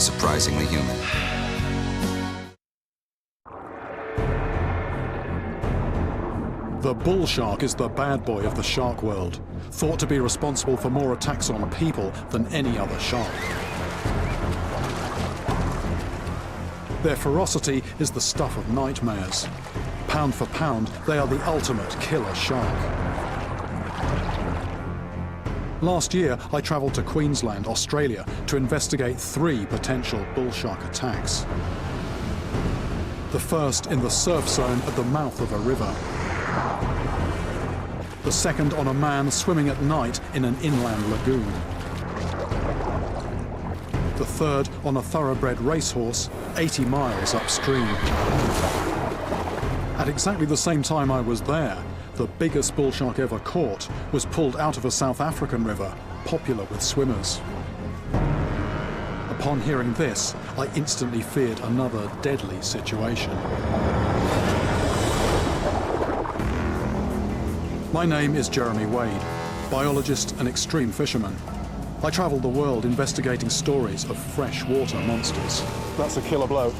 surprisingly human. The bull shark is the bad boy of the shark world, thought to be responsible for more attacks on people than any other shark. Their ferocity is the stuff of nightmares. Pound for pound, they are the ultimate killer shark. Last year, I travelled to Queensland, Australia, to investigate 3 potential bull shark attacks. The first in the surf zone at the mouth of a river. The second on a man swimming at night in an inland lagoon. The third on a thoroughbred racehorse 80 miles upstream. At exactly the same time I was there, the biggest bull shark ever caught was pulled out of a South African river, popular with swimmers. Upon hearing this, I instantly feared another deadly situation. My name is Jeremy Wade, biologist and extreme fisherman. I travel the world investigating stories of freshwater monsters. That's a killer blow.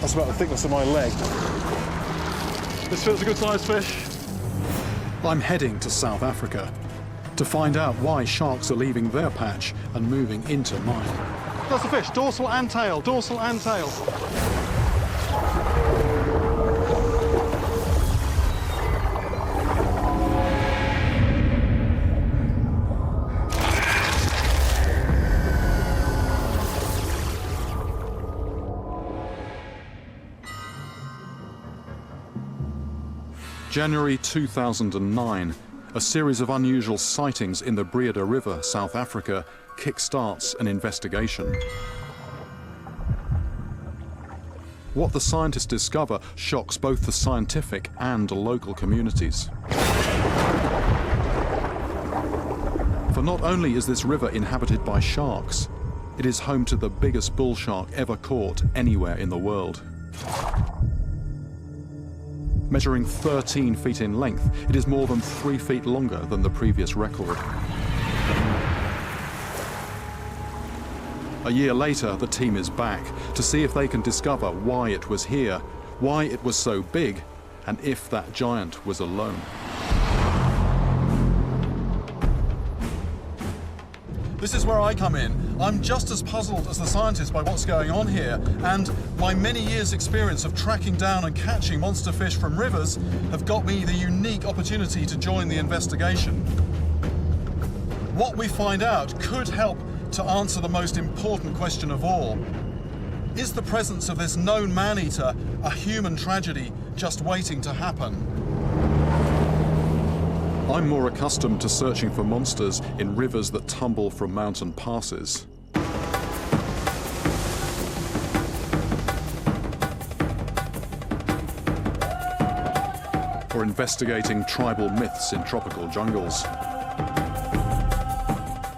That's about the thickness of my leg. This feels a good sized fish. I'm heading to South Africa to find out why sharks are leaving their patch and moving into mine. That's a fish, dorsal and tail, dorsal and tail. January 2009, a series of unusual sightings in the Breede River, South Africa, kick-starts an investigation. What the scientists discover shocks both the scientific and local communities. For not only is this river inhabited by sharks, it is home to the biggest bull shark ever caught anywhere in the world. Measuring 13 feet in length, it is more than 3 feet longer than the previous record. A year later, the team is back to see if they can discover why it was here, why it was so big, and if that giant was alone. This is where I come in. I'm just as puzzled as the scientists by what's going on here, and my many years' experience of tracking down and catching monster fish from rivers have got me the unique opportunity to join the investigation. What we find out could help to answer the most important question of all. Is the presence of this known man-eater a human tragedy just waiting to happen? I'm more accustomed to searching for monsters in rivers that tumble from mountain passes. Or investigating tribal myths in tropical jungles.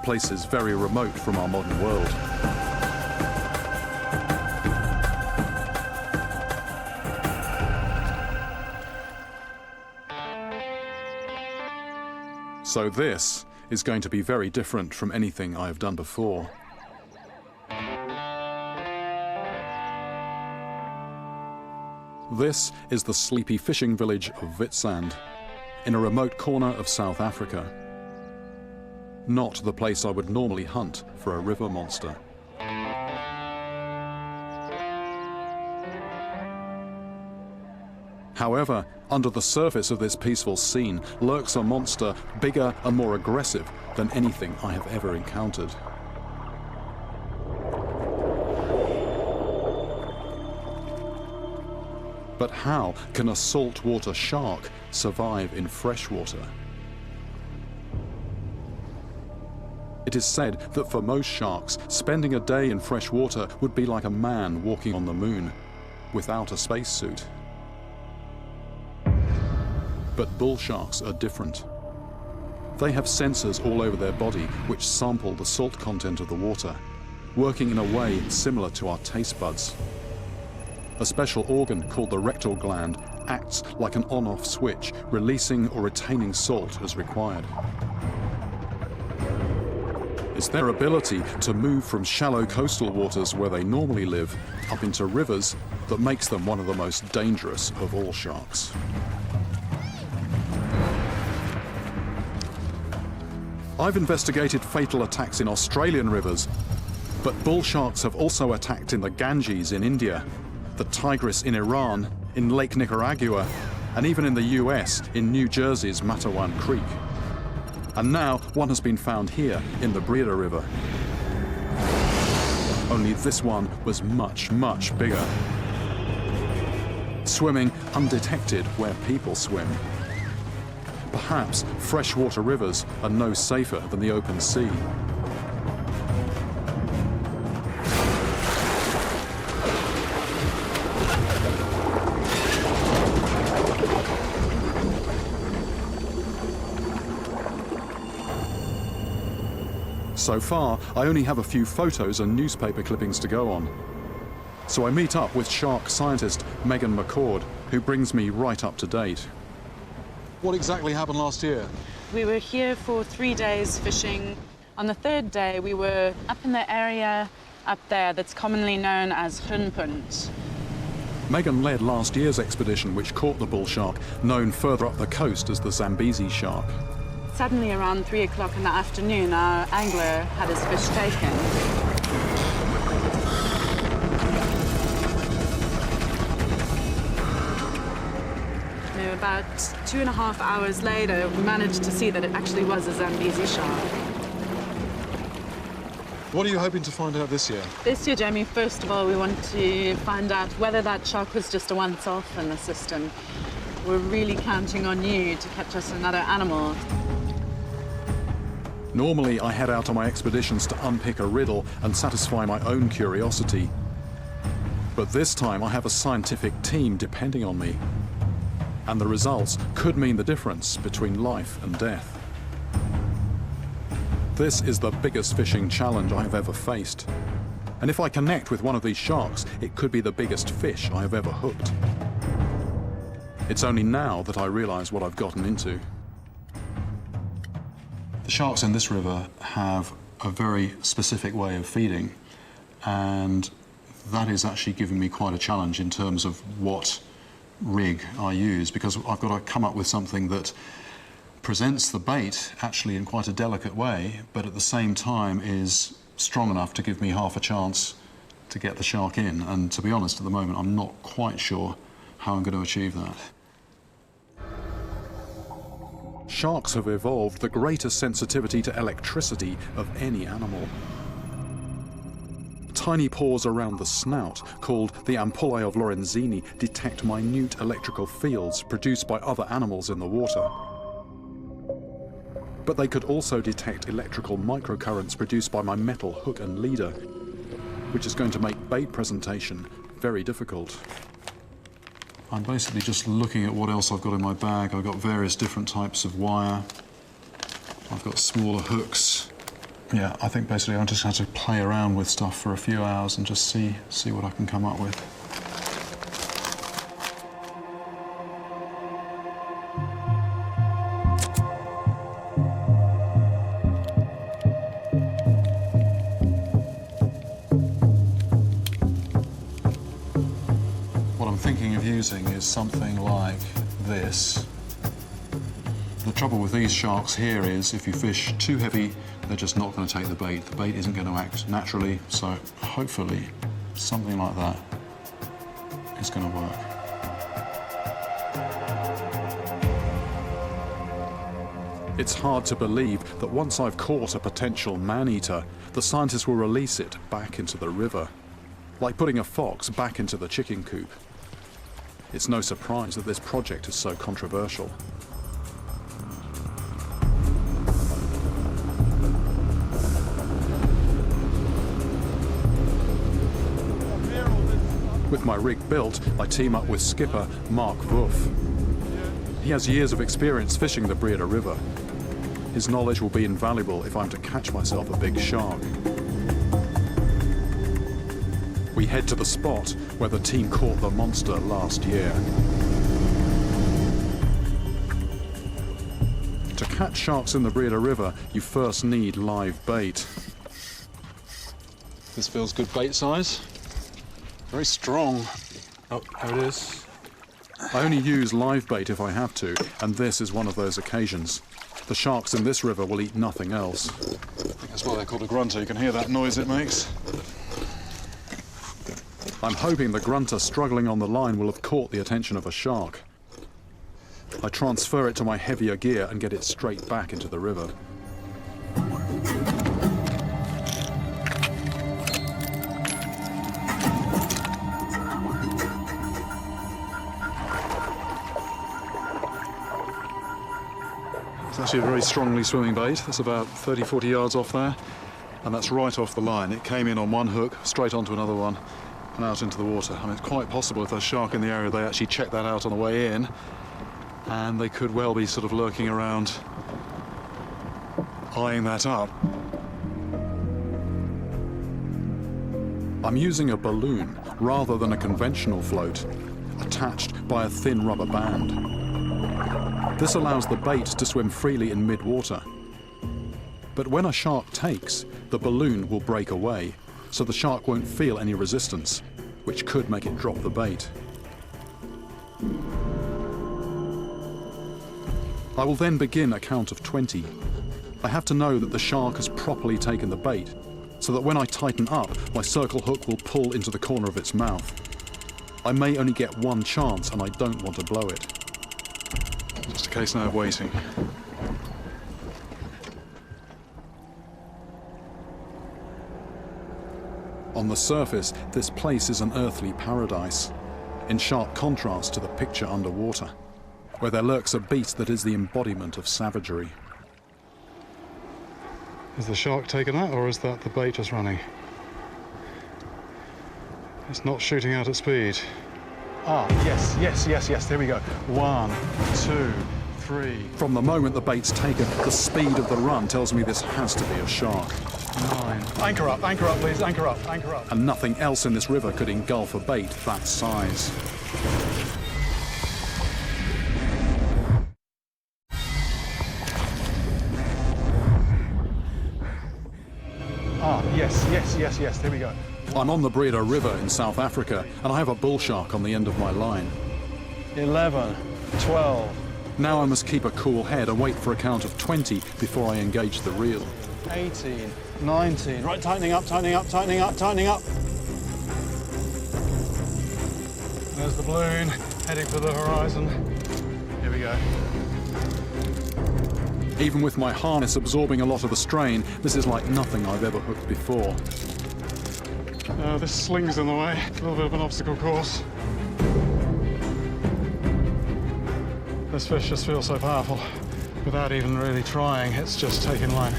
Places very remote from our modern world. So this is going to be very different from anything I have done before. This is the sleepy fishing village of Witstrand, in a remote corner of South Africa. Not the place I would normally hunt for a river monster. However, under the surface of this peaceful scene lurks a monster bigger and more aggressive than anything I have ever encountered. But how can a saltwater shark survive in freshwater? It is said that for most sharks, spending a day in fresh water would be like a man walking on the moon, without a spacesuit. But bull sharks are different. They have sensors all over their body which sample the salt content of the water, working in a way similar to our taste buds. A special organ called the rectal gland acts like an on-off switch, releasing or retaining salt as required. It's their ability to move from shallow coastal waters where they normally live up into rivers that makes them one of the most dangerous of all sharks. I've investigated fatal attacks in Australian rivers, but bull sharks have also attacked in the Ganges in India, the Tigris in Iran, in Lake Nicaragua, and even in the US in New Jersey's Matawan Creek. And now one has been found here in the Breda River. Only this one was much, much bigger. Swimming undetected where people swim. Perhaps freshwater rivers are no safer than the open sea. So far, I only have a few photos and newspaper clippings to go on. So I meet up with shark scientist Megan McCord, who brings me right up to date. What exactly happened last year? We were here for 3 days fishing. On the third day, we were up in the area up there that's commonly known as Gunpunt. Megan led last year's expedition which caught the bull shark, known further up the coast as the Zambezi shark. Suddenly, around 3 o'clock in the afternoon, our angler had his fish taken. About 2.5 hours later, we managed to see that it actually was a Zambezi shark. What are you hoping to find out this year? This year, Jamie, first of all, we want to find out whether that shark was just a once-off in the system. We're really counting on you to catch us another animal. Normally, I head out on my expeditions to unpick a riddle and satisfy my own curiosity. But this time, I have a scientific team depending on me. And the results could mean the difference between life and death. This is the biggest fishing challenge I have ever faced. And if I connect with one of these sharks, it could be the biggest fish I have ever hooked. It's only now that I realize what I've gotten into. The sharks in this river have a very specific way of feeding, and that is actually giving me quite a challenge in terms of what rig I use, because I've got to come up with something that presents the bait actually in quite a delicate way, but at the same time is strong enough to give me half a chance to get the shark in. And to be honest, at the moment, I'm not quite sure how I'm going to achieve that. Sharks have evolved the greatest sensitivity to electricity of any animal. Tiny pores around the snout, called the ampullae of Lorenzini, detect minute electrical fields produced by other animals in the water. But they could also detect electrical microcurrents produced by my metal hook and leader, which is going to make bait presentation very difficult. I'm basically just looking at what else I've got in my bag. I've got various different types of wire. I've got smaller hooks. Yeah, I think basically I just have to play around with stuff for a few hours and just see what I can come up with. What I'm thinking of using is something like this. The trouble with these sharks here is if you fish too heavy, they're just not going to take the bait. The bait isn't going to act naturally, so hopefully something like that is going to work. It's hard to believe that once I've caught a potential man-eater, the scientists will release it back into the river, like putting a fox back into the chicken coop. It's no surprise that this project is so controversial. With my rig built, I team up with skipper Mark Woof. He has years of experience fishing the Breda River. His knowledge will be invaluable if I'm to catch myself a big shark. We head to the spot where the team caught the monster last year. To catch sharks in the Breeder River, you first need live bait. This feels good bait size. Very strong. Oh, there it is. I only use live bait if I have to, and this is one of those occasions. The sharks in this river will eat nothing else. I think that's why they're called a grunter. You can hear that noise it makes. I'm hoping the grunter struggling on the line will have caught the attention of a shark. I transfer it to my heavier gear and get it straight back into the river. It's actually a very strongly swimming bait. That's about 30, 40 yards off there, and that's right off the line. It came in on one hook, straight onto another one, and out into the water. I mean, it's quite possible if there's a shark in the area, they actually check that out on the way in, and they could well be sort of lurking around, eyeing that up. I'm using a balloon rather than a conventional float, attached by a thin rubber band. This allows the bait to swim freely in mid-water. But when a shark takes, the balloon will break away, so the shark won't feel any resistance, which could make it drop the bait. I will then begin a count of 20. I have to know that the shark has properly taken the bait, so that when I tighten up, my circle hook will pull into the corner of its mouth. I may only get one chance, and I don't want to blow it. Just a case now of waiting. On the surface, this place is an earthly paradise, in sharp contrast to the picture underwater, where there lurks a beast that is the embodiment of savagery. Is the shark taken out, or is that the bait just running? It's not shooting out at speed. Ah, yes, there we go. 1, 2, 3. From the moment the bait's taken, the speed of the run tells me this has to be a shark. 9. Anchor up, please, anchor up. And nothing else in this river could engulf a bait that size. Ah, yes, there we go. I'm on the Breeder River in South Africa, and I have a bull shark on the end of my line. 11, 12. Now I must keep a cool head and wait for a count of 20 before I engage the reel. 18, 19. Right, tightening up. There's the balloon, heading for the horizon. Here we go. Even with my harness absorbing a lot of the strain, this is like nothing I've ever hooked before. This sling's in the way. It's a little bit of an obstacle course. This fish just feels so powerful. Without even really trying, it's just taking line.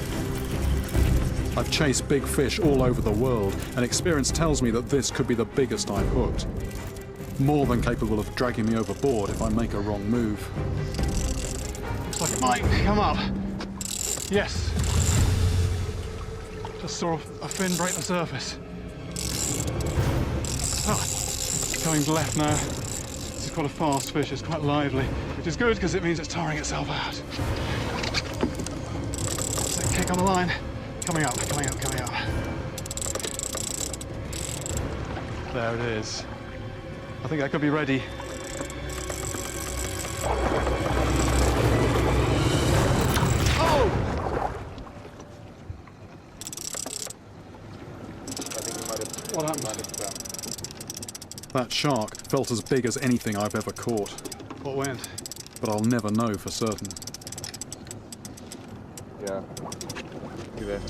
I've chased big fish all over the world, and experience tells me that this could be the biggest I've hooked. More than capable of dragging me overboard if I make a wrong move. Looks like it might come up. Yes. Just saw a fin break the surface. Oh, going left now. This is quite a fast fish, it's quite lively, which is good because it means it's tiring itself out. So kick on the line. Coming up. There it is. I think that could be ready. Oh! What happened? That shark felt as big as anything I've ever caught. What went? But I'll never know for certain. Yeah. You there?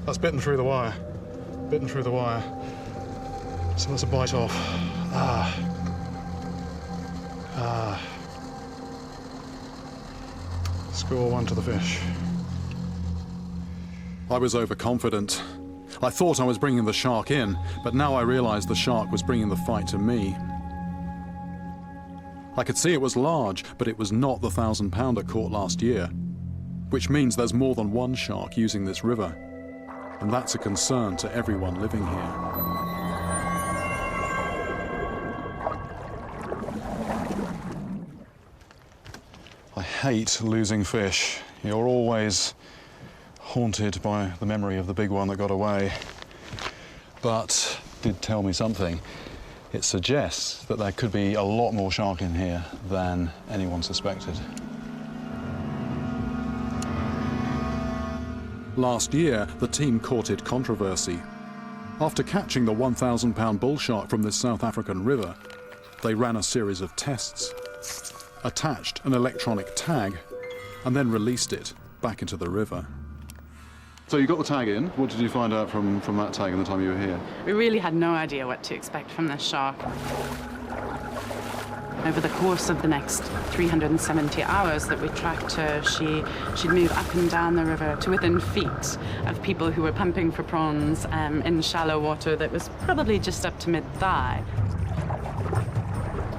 That's bitten through the wire. So that's a bite off. Score 1 to the fish. I was overconfident. I thought I was bringing the shark in, but now I realized the shark was bringing the fight to me. I could see it was large, but it was not the 1,000-pounder caught last year, which means there's more than one shark using this river, and that's a concern to everyone living here. hate losing fish. You're always haunted by the memory of the big one that got away. But did tell me something. It suggests that there could be a lot more shark in here than anyone suspected. Last year, the team courted controversy. After catching the 1,000-pound bull shark from this South African river, they ran a series of tests, attached an electronic tag, and then released it back into the river. So you got the tag in. What did you find out from that tag in the time you were here? We really had no idea what to expect from this shark. Over the course of the next 370 hours that we tracked her, she'd move up and down the river to within feet of people who were pumping for prawns in shallow water that was probably just up to mid-thigh.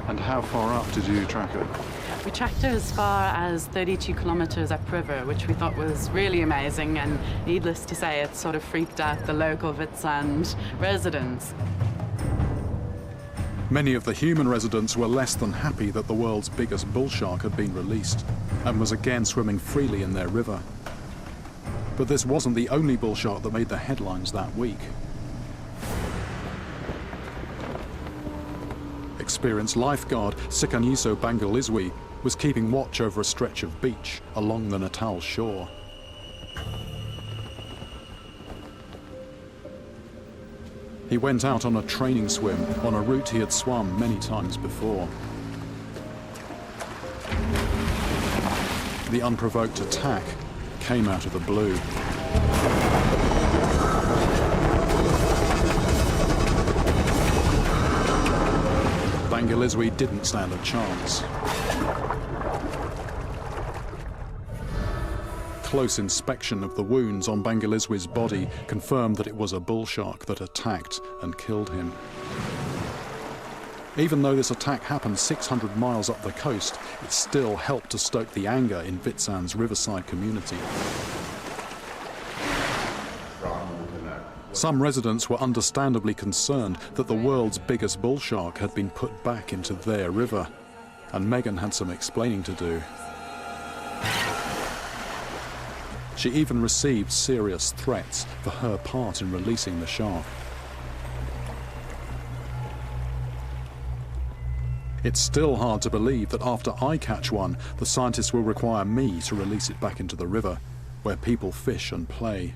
And how far up did you track her? We tracked her as far as 32 kilometers upriver, which we thought was really amazing, and needless to say, it sort of freaked out the local Witstrand residents. Many of the human residents were less than happy that the world's biggest bull shark had been released and was again swimming freely in their river. But this wasn't the only bull shark that made the headlines that week. Experienced lifeguard Sikanyiso Bangalizwi was keeping watch over a stretch of beach along the Natal shore. He went out on a training swim on a route he had swum many times before. The unprovoked attack came out of the blue. Bangalizwi didn't stand a chance. Close inspection of the wounds on Bangalizwi's body confirmed that it was a bull shark that attacked and killed him. Even though this attack happened 600 miles up the coast, it still helped to stoke the anger in Witstrand's riverside community. Some residents were understandably concerned that the world's biggest bull shark had been put back into their river, and Megan had some explaining to do. She even received serious threats for her part in releasing the shark. It's still hard to believe that after I catch one, the scientists will require me to release it back into the river, where people fish and play.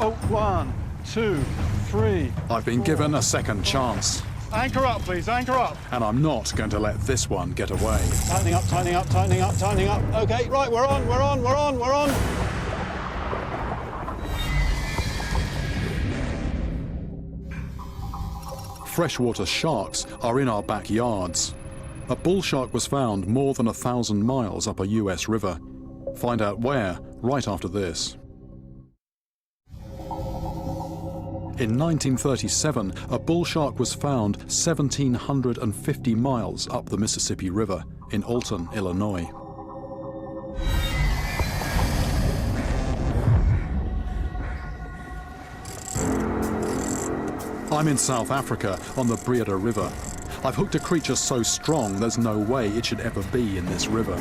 Oh, 1, 2, 3. I've been given a second chance, Anchor up, please, anchor up. and I'm not going to let this one get away. Tightening up, tightening up, tightening up, tightening up. Okay, right, we're on, we're on, we're on, we're on. Freshwater sharks are in our backyards. A bull shark was found more than 1,000 miles up a US river. Find out where right after this. In 1937, a bull shark was found 1,750 miles up the Mississippi River in Alton, Illinois. I'm in South Africa on the Breda River. I've hooked a creature so strong there's no way it should ever be in this river.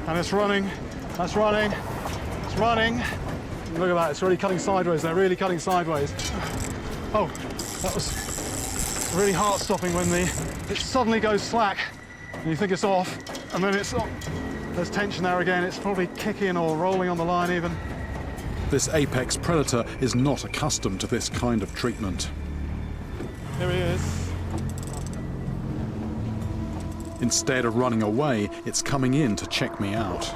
And it's running, that's running, it's running. Look at that, it's really cutting sideways there, really cutting sideways. Oh, that was really heart-stopping when it suddenly goes slack and you think it's off, and then it's there's tension there again. It's probably kicking or rolling on the line even. This apex predator is not accustomed to this kind of treatment. Here he is. Instead of running away, it's coming in to check me out.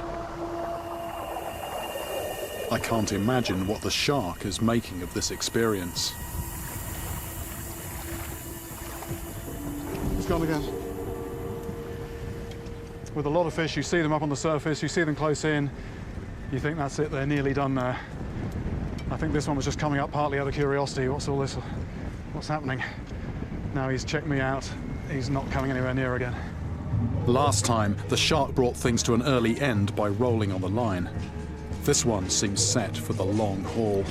I can't imagine what the shark is making of this experience. It's gone again. With a lot of fish, you see them up on the surface, you see them close in, you think that's it, they're nearly done there. I think this one was just coming up partly out of curiosity. What's all this? What's happening? Now he's checked me out. He's not coming anywhere near again. Last time, the shark brought things to an early end by rolling on the line. This one seems set for the long haul.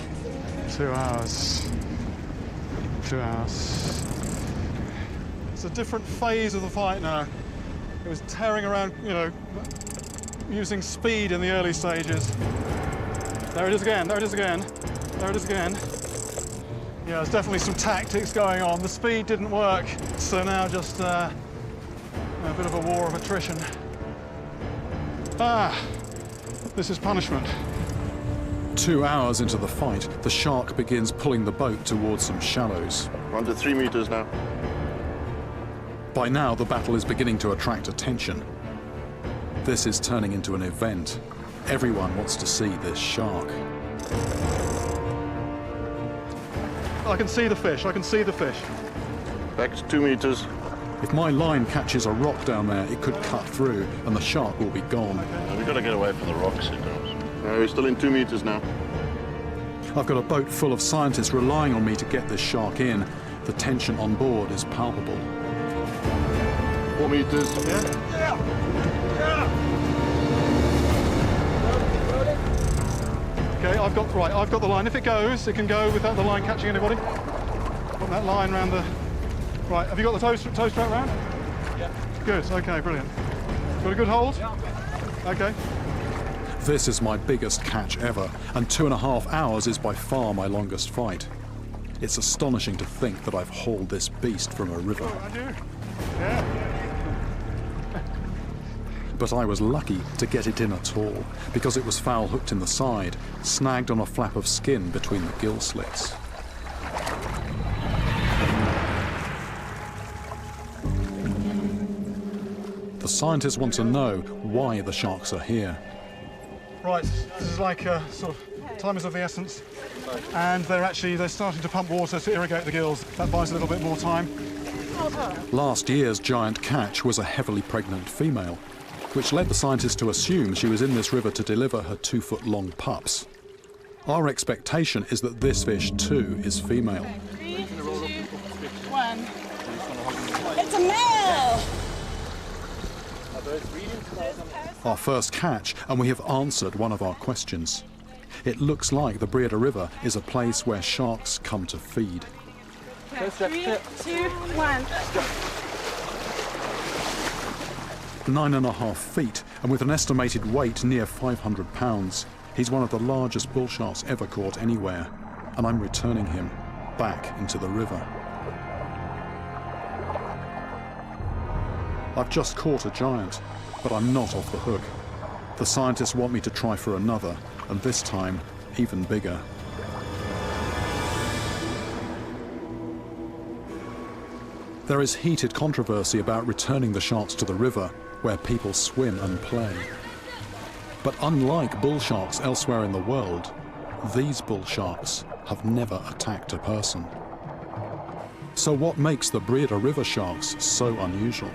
2 hours. 2 hours. It's a different phase of the fight now. It was tearing around, you know, using speed in the early stages. There it is again, there it is again, there it is again. Yeah, there's definitely some tactics going on. The speed didn't work, so now just a bit of a war of attrition. This is punishment. 2 hours into the fight, the shark begins pulling the boat towards some shallows. We're under 3 meters now. By now, the battle is beginning to attract attention. This is turning into an event. Everyone wants to see this shark. I can see the fish, I can see the fish. Back to 2 meters. If my line catches a rock down there, it could cut through and the shark will be gone. We've got to get away from the rocks. We're still in 2 meters now. I've got a boat full of scientists relying on me to get this shark in. The tension on board is palpable. 4 meters. Okay, I've got the line. If it goes, it can go without the line catching anybody. Put that line around the... Right, have you got the tow strap round? Yeah. Good, okay, brilliant. Got a good hold? Yeah. Okay. This is my biggest catch ever, and 2.5 hours is by far my longest fight. It's astonishing to think that I've hauled this beast from a river. Oh, I do. Yeah. But I was lucky to get it in at all, because it was foul hooked in the side, snagged on a flap of skin between the gill slits. The scientists want to know why the sharks are here. Right, this is like sort of time is of the essence, and they're starting to pump water to irrigate the gills. That buys a little bit more time. Last year's giant catch was a heavily pregnant female, which led the scientists to assume she was in this river to deliver her 2-foot-long pups. Our expectation is that this fish too is female. 3, 2, 1. It's a male! Our first catch, and we have answered one of our questions. It looks like the Breeda River is a place where sharks come to feed. Okay, 3, 2, 1. 9.5 feet, and with an estimated weight near 500 pounds, he's one of the largest bull sharks ever caught anywhere, and I'm returning him back into the river. I've just caught a giant, but I'm not off the hook. The scientists want me to try for another, and this time, even bigger. There is heated controversy about returning the sharks to the river, where people swim and play. But unlike bull sharks elsewhere in the world, these bull sharks have never attacked a person. So what makes the Breeda River sharks so unusual?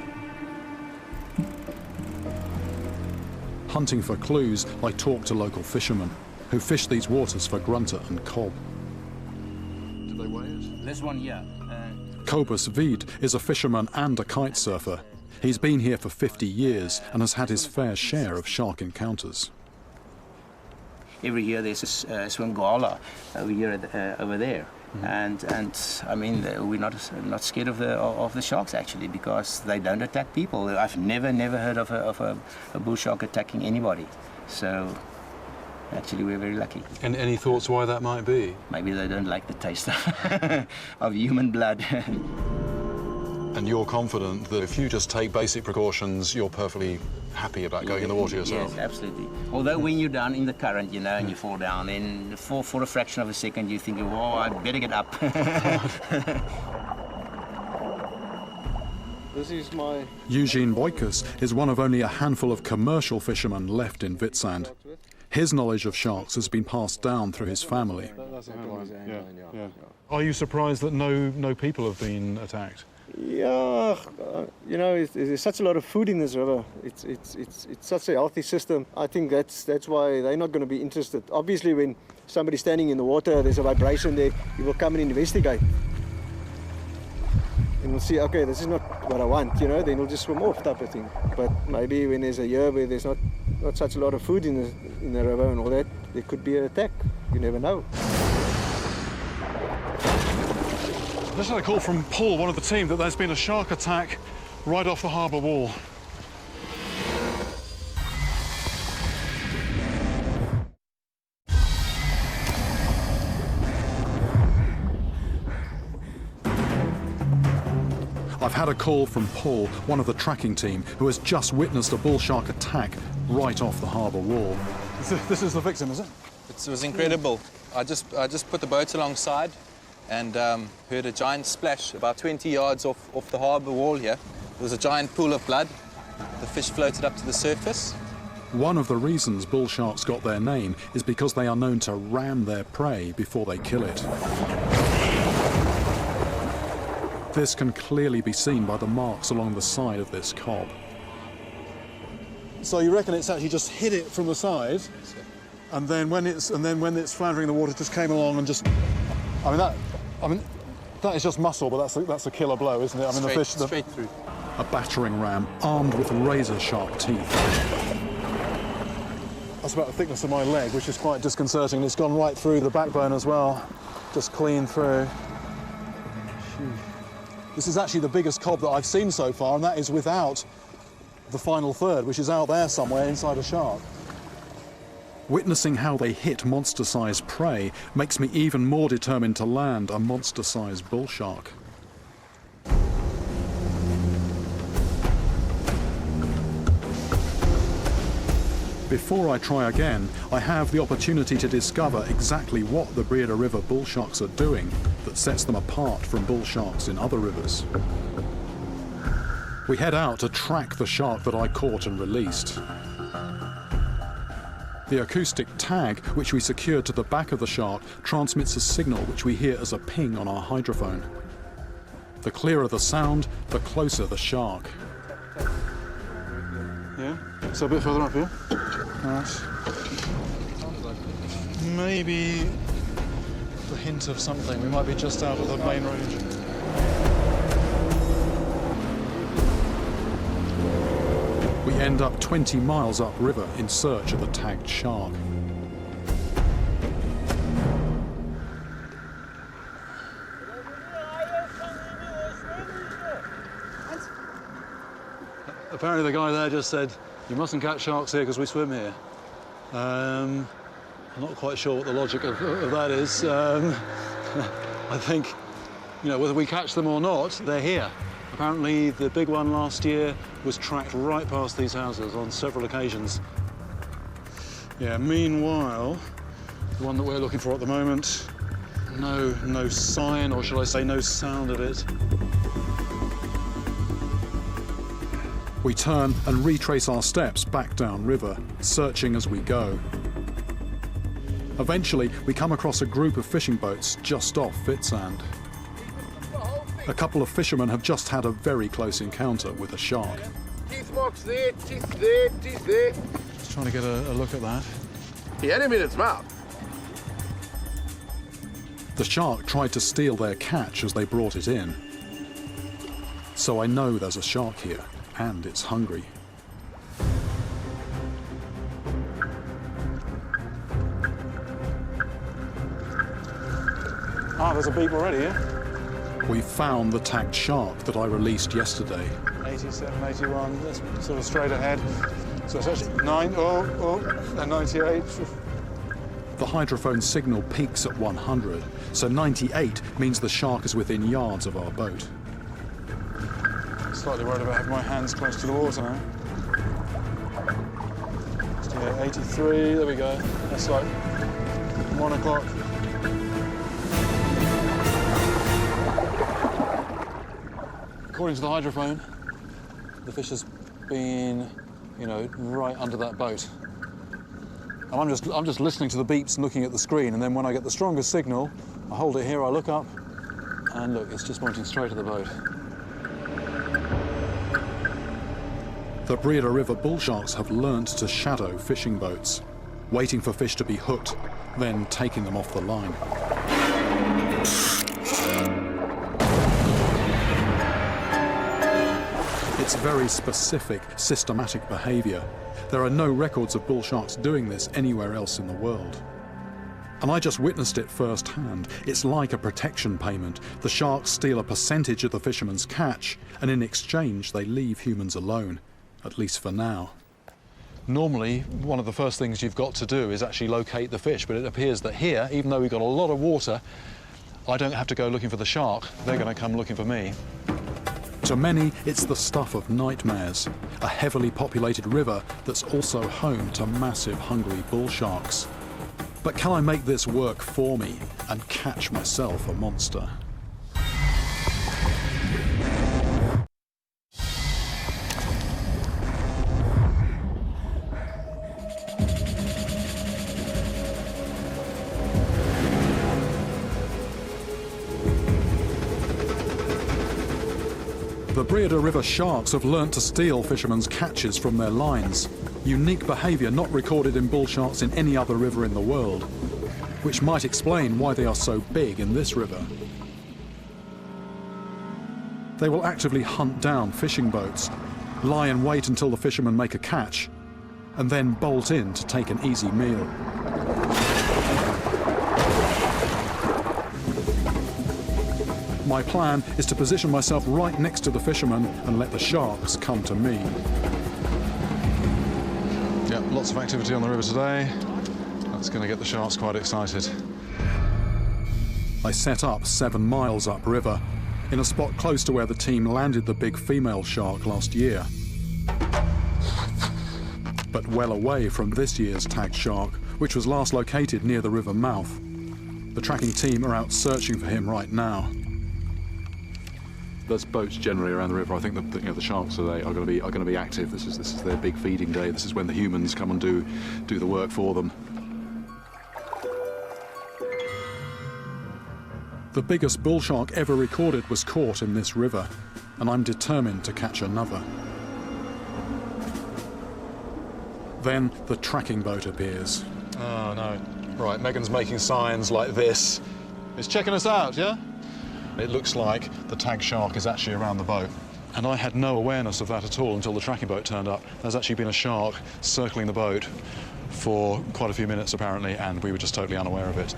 Hunting for clues, I talk to local fishermen who fish these waters for grunter and cob. Do they weigh it? This one here. Cobus Veed is a fisherman and a kite surfer. He's been here for 50 years and has had his fair share of shark encounters. Every year there's a swingala over here, over there. And I mean, we're not scared of the sharks actually, because they don't attack people. I've never heard of a bull shark attacking anybody. So actually we're very lucky. And any thoughts why that might be? Maybe they don't like the taste of human blood. And you're confident that if you just take basic precautions, you're perfectly happy about going in the water yourself? Yes, absolutely. Although when you're down in the current, you know, and you fall down, then for a fraction of a second you think, oh, I better get up. This is my... Eugene Boykus is one of only a handful of commercial fishermen left in Vitsand. His knowledge of sharks has been passed down through his family. That's a handline. Yeah. Are you surprised that no people have been attacked? Yeah, you know, there's such a lot of food in this river. It's such a healthy system. I think that's why they're not going to be interested. Obviously, when somebody's standing in the water, there's a vibration there, you will come and investigate. and he'll see, okay, this is not what I want, you know, then he'll just swim off type of thing. But maybe when there's a year where there's not such a lot of food in the river and all that, there could be an attack. You never know. Just had a call from Paul, one of the team, that there's been a shark attack right off the harbour wall. I've had a call from Paul, one of the tracking team, who has just witnessed a bull shark attack right off the harbour wall. This is the victim, is it? It was incredible. I just put the boat alongside and heard a giant splash about 20 yards off the harbour wall here. There was a giant pool of blood. The fish floated up to the surface. One of the reasons bull sharks got their name is because they are known to ram their prey before they kill it. This can clearly be seen by the marks along the side of this cob. So you reckon it's actually just hit it from the side, and then when it's floundering in the water, just came along and just. I mean that is just muscle, but that's a killer blow, isn't it? I mean the fish straight through. A battering ram armed with razor-sharp teeth. That's about the thickness of my leg, which is quite disconcerting. It's gone right through the backbone as well, just clean through. This is actually the biggest cob that I've seen so far, and that is without the final third, which is out there somewhere inside a shark. Witnessing how they hit monster-sized prey makes me even more determined to land a monster-sized bull shark. Before I try again, I have the opportunity to discover exactly what the Breeda River bull sharks are doing that sets them apart from bull sharks in other rivers. We head out to track the shark that I caught and released. The acoustic tag, which we secured to the back of the shark, transmits a signal which we hear as a ping on our hydrophone. The clearer the sound, the closer the shark. Yeah, so a bit further up here. Right. Maybe the hint of something. We might be just out of the main range. We end up 20 miles upriver in search of the tagged shark. Apparently the guy there just said, you mustn't catch sharks here because we swim here. I'm not quite sure what the logic of that is. I think, you know, whether we catch them or not, they're here. Apparently the big one last year was tracked right past these houses on several occasions. Yeah, meanwhile, the one that we're looking for at the moment, no sign, or shall I say no sound of it. We turn and retrace our steps back downriver, searching as we go. Eventually, we come across a group of fishing boats just off Fitsand. A couple of fishermen have just had a very close encounter with a shark. Teeth marks there, teeth there, teeth there. Just trying to get a look at that. He had him in its mouth. The shark tried to steal their catch as they brought it in. So I know there's a shark here, and it's hungry. Ah, there's a beep already, yeah? We found the tagged shark that I released yesterday. 87, 81, that's sort of straight ahead. So it's actually 98. The hydrophone signal peaks at 100, so 98 means the shark is within yards of our boat. Slightly worried about having my hands close to the water now. Yeah, 83, there we go. That's like 1 o'clock. According to the hydrophone, the fish has been, you know, right under that boat. And I'm just listening to the beeps and looking at the screen, and then when I get the strongest signal, I hold it here, I look up, and look, it's just pointing straight at the boat. The Breeda River bull sharks have learnt to shadow fishing boats, waiting for fish to be hooked, then taking them off the line. It's very specific, systematic behaviour. There are no records of bull sharks doing this anywhere else in the world. And I just witnessed it firsthand. It's like a protection payment. The sharks steal a percentage of the fisherman's catch, and in exchange they leave humans alone, at least for now. Normally, one of the first things you've got to do is actually locate the fish, but it appears that here, even though we've got a lot of water, I don't have to go looking for the shark. They're going to come looking for me. To many, it's the stuff of nightmares. A heavily populated river that's also home to massive hungry bull sharks. But can I make this work for me and catch myself a monster? The Breeda River sharks have learnt to steal fishermen's catches from their lines. Unique behaviour not recorded in bull sharks in any other river in the world, which might explain why they are so big in this river. They will actively hunt down fishing boats, lie in wait until the fishermen make a catch, and then bolt in to take an easy meal. My plan is to position myself right next to the fishermen and let the sharks come to me. Yep, lots of activity on the river today. That's going to get the sharks quite excited. I set up 7 miles upriver, in a spot close to where the team landed the big female shark last year. But well away from this year's tagged shark, which was last located near the river mouth. The tracking team are out searching for him right now. There's boats generally around the river. I think the sharks today are going to be active. This is their big feeding day. This is when the humans come and do the work for them. The biggest bull shark ever recorded was caught in this river, and I'm determined to catch another. Then the tracking boat appears. Oh no! Right, Megan's making signs like this. It's checking us out, yeah? It looks like the tag shark is actually around the boat. And I had no awareness of that at all until the tracking boat turned up. There's actually been a shark circling the boat for quite a few minutes, apparently, and we were just totally unaware of it.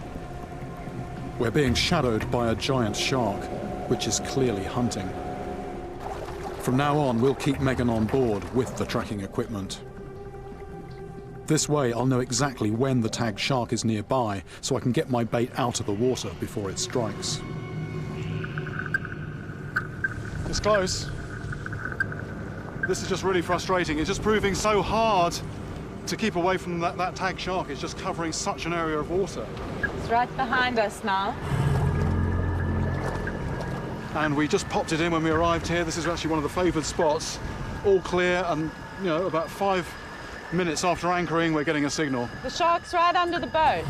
We're being shadowed by a giant shark, which is clearly hunting. From now on, we'll keep Megan on board with the tracking equipment. This way, I'll know exactly when the tagged shark is nearby, so I can get my bait out of the water before it strikes. It's close. This is just really frustrating. It's just proving so hard to keep away from that tagged shark. It's just covering such an area of water. It's right behind us now. And we just popped it in when we arrived here. This is actually one of the favoured spots. All clear, and about 5 minutes after anchoring, we're getting a signal. The shark's right under the boat.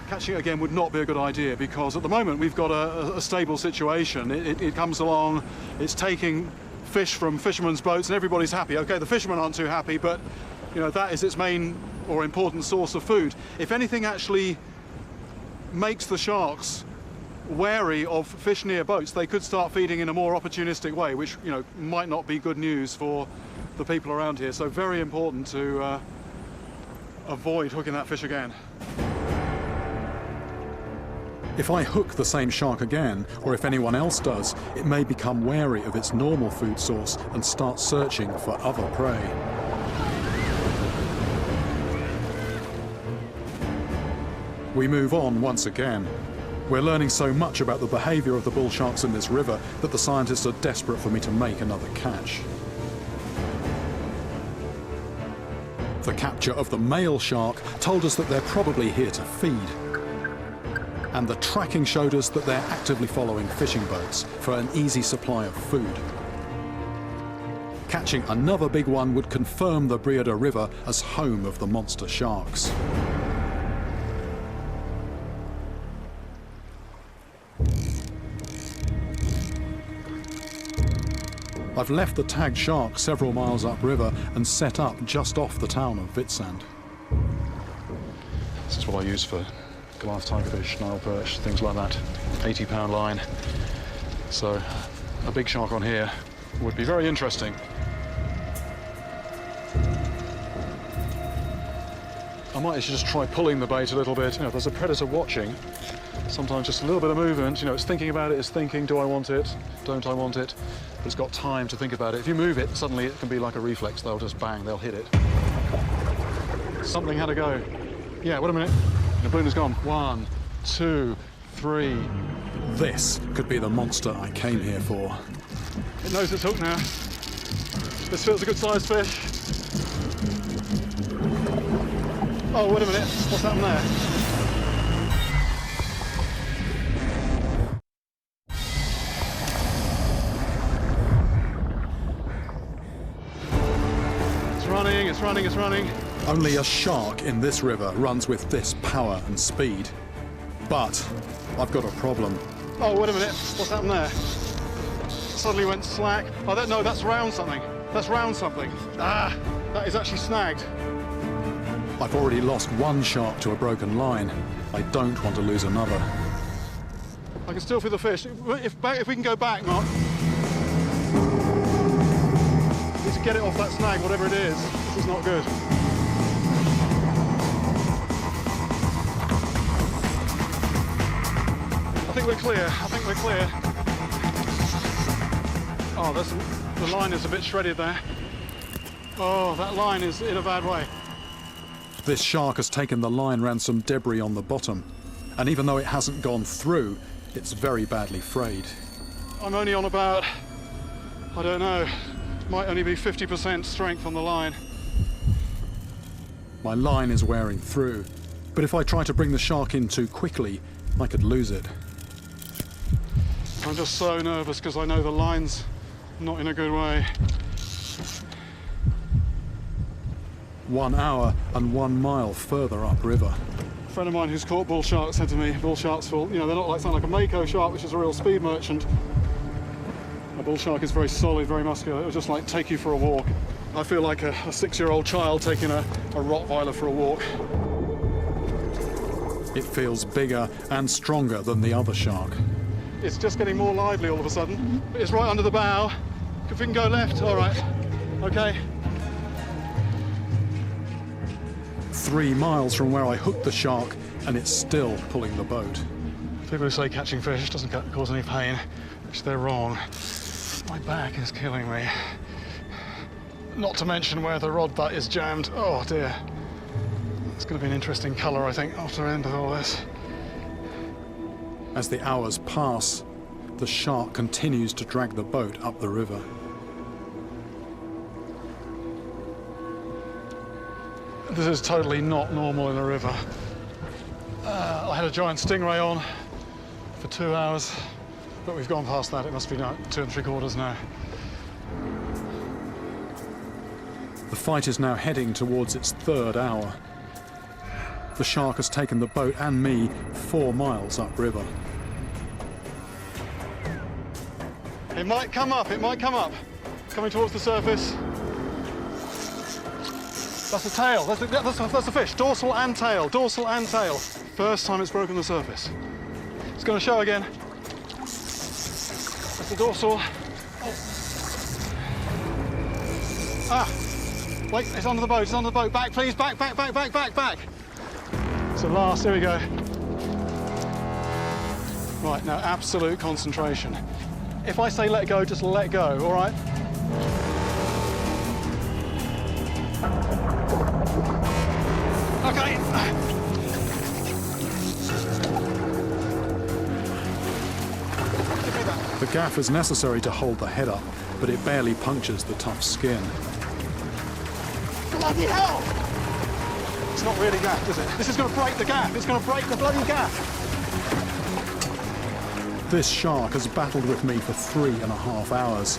Catching it again would not be a good idea, because at the moment we've got a stable situation. It comes along, it's taking fish from fishermen's boats, and everybody's happy. Okay, the fishermen aren't too happy, but that is its main or important source of food. If anything actually makes the sharks wary of fish near boats, they could start feeding in a more opportunistic way, which might not be good news for the people around here. So very important to avoid hooking that fish again. If I hook the same shark again, or if anyone else does, it may become wary of its normal food source and start searching for other prey. We move on once again. We're learning so much about the behaviour of the bull sharks in this river that the scientists are desperate for me to make another catch. The capture of the male shark told us that they're probably here to feed. And the tracking showed us that they're actively following fishing boats for an easy supply of food. Catching another big one would confirm the Breeda River as home of the monster sharks. I've left the tagged shark several miles upriver and set up just off the town of Vitsand. This is what I use for glass tigerfish, Nile perch, things like that. 80-pound line, So a big shark on here would be very interesting. I might actually just try pulling the bait a little bit. You know, if there's a predator watching, sometimes just a little bit of movement, you know, it's thinking about it, it's thinking, do I want it, don't I want it? But it's got time to think about it. If you move it, suddenly it can be like a reflex. They'll just bang, they'll hit it. Something had to go. Yeah, wait a minute. The balloon is gone. 1, 2, 3. This could be the monster I came here for. It knows it's hooked now. This feels a good sized fish. Oh, wait a minute. What's happened there? It's running, it's running, it's running. Only a shark in this river runs with this power and speed. But I've got a problem. Oh, wait a minute. What's happened there? Suddenly went slack. Oh, no, that's round something. That's round something. Ah, that is actually snagged. I've already lost one shark to a broken line. I don't want to lose another. I can still feel the fish. If we can go back, Mark. Need to get it off that snag, whatever it is. This is not good. I think we're clear. I think we're clear. Oh, the line is a bit shredded there. Oh, that line is in a bad way. This shark has taken the line round some debris on the bottom, and even though it hasn't gone through, it's very badly frayed. I'm only on about, I don't know, might only be 50% strength on the line. My line is wearing through, but if I try to bring the shark in too quickly, I could lose it. I'm just so nervous because I know the line's not in a good way. 1 hour and 1 mile further upriver. A friend of mine who's caught bull sharks said to me, bull sharks will, you know, they're not like something like a mako shark, which is a real speed merchant. A bull shark is very solid, very muscular. It'll just like take you for a walk. I feel like a 6-year-old child taking a Rottweiler for a walk. It feels bigger and stronger than the other shark. It's just getting more lively all of a sudden. It's right under the bow. If we can go left, all right. Okay. 3 miles from where I hooked the shark, and it's still pulling the boat. People who say catching fish doesn't cause any pain, which they're wrong. My back is killing me. Not to mention where the rod butt is jammed. Oh dear. It's going to be an interesting colour, I think, after the end of all this. As the hours pass, the shark continues to drag the boat up the river. This is totally not normal in a river. I had a giant stingray on for 2 hours, but we've gone past that. It must be now 2 3/4 now. The fight is now heading towards its 3rd hour. The shark has taken the boat and me 4 miles upriver. It might come up, it might come up. Coming towards the surface. That's the tail, that's the fish. Dorsal and tail, dorsal and tail. First time it's broken the surface. It's going to show again. That's the dorsal. Ah, wait, it's under the boat, it's under the boat. Back, please, back, back, back, back, back, back. So last, here we go. Right, now absolute concentration. If I say let go, just let go, all right? Okay. The gaff is necessary to hold the head up, but it barely punctures the tough skin. Bloody hell! It's not really gaff, is it? This is going to break the gaff. It's going to break the bloody gaff. This shark has battled with me for 3.5 hours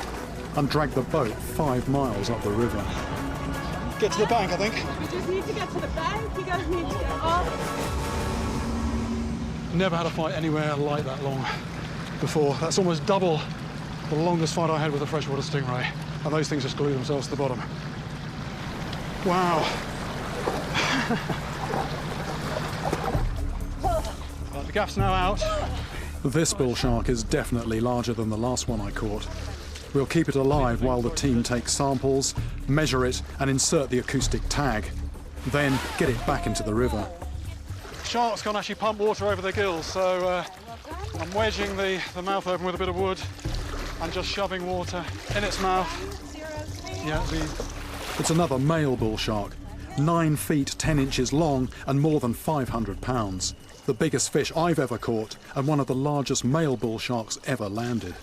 and dragged the boat 5 miles up the river. Get to the bank, I think. You just need to get to the bank. You guys need to get off. Never had a fight anywhere like that long before. That's almost double the longest fight I had with a freshwater stingray. And those things just glue themselves to the bottom. Wow. Right, the gaff's now out. This bull shark is definitely larger than the last one I caught. We'll keep it alive while the team takes samples, measure it and insert the acoustic tag. Then get it back into the river. Sharks can't actually pump water over their gills, so I'm wedging the mouth open with a bit of wood and just shoving water in its mouth. Yeah, It's another male bull shark, 9 feet 10 inches long and more than 500 pounds. The biggest fish I've ever caught and one of the largest male bull sharks ever landed.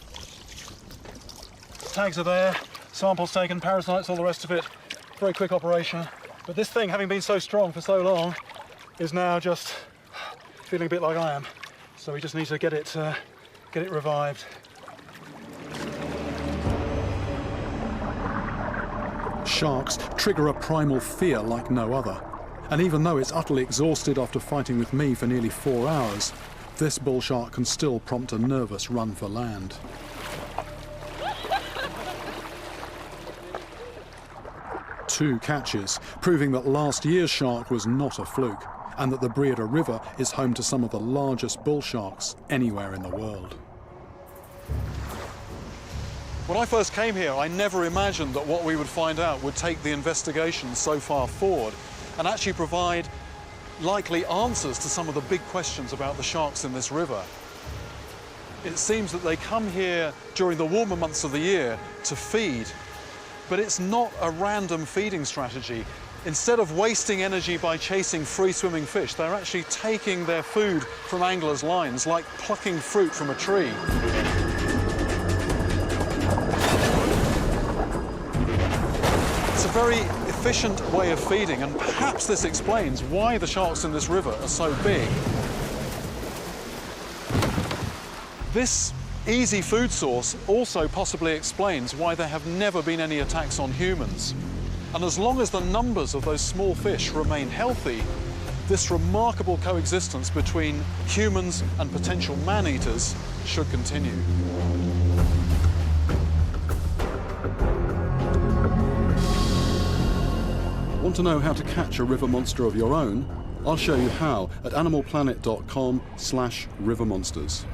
tags are there, samples taken, parasites, all the rest of it. Very quick operation. But this thing, having been so strong for so long, is now just feeling a bit like I am. So we just need to get it revived. Sharks trigger a primal fear like no other. And even though it's utterly exhausted after fighting with me for nearly 4 hours, this bull shark can still prompt a nervous run for land. Two catches, proving that last year's shark was not a fluke, and that the Breeda River is home to some of the largest bull sharks anywhere in the world. When I first came here, I never imagined that what we would find out would take the investigation so far forward and actually provide likely answers to some of the big questions about the sharks in this river. It seems that they come here during the warmer months of the year to feed, but it's not a random feeding strategy. Instead of wasting energy by chasing free-swimming fish, they're actually taking their food from anglers' lines, like plucking fruit from a tree. It's a very efficient way of feeding, and perhaps this explains why the sharks in this river are so big. This easy food source also possibly explains why there have never been any attacks on humans. And as long as the numbers of those small fish remain healthy, this remarkable coexistence between humans and potential man-eaters should continue. Want to know how to catch a river monster of your own? I'll show you how at animalplanet.com/rivermonsters.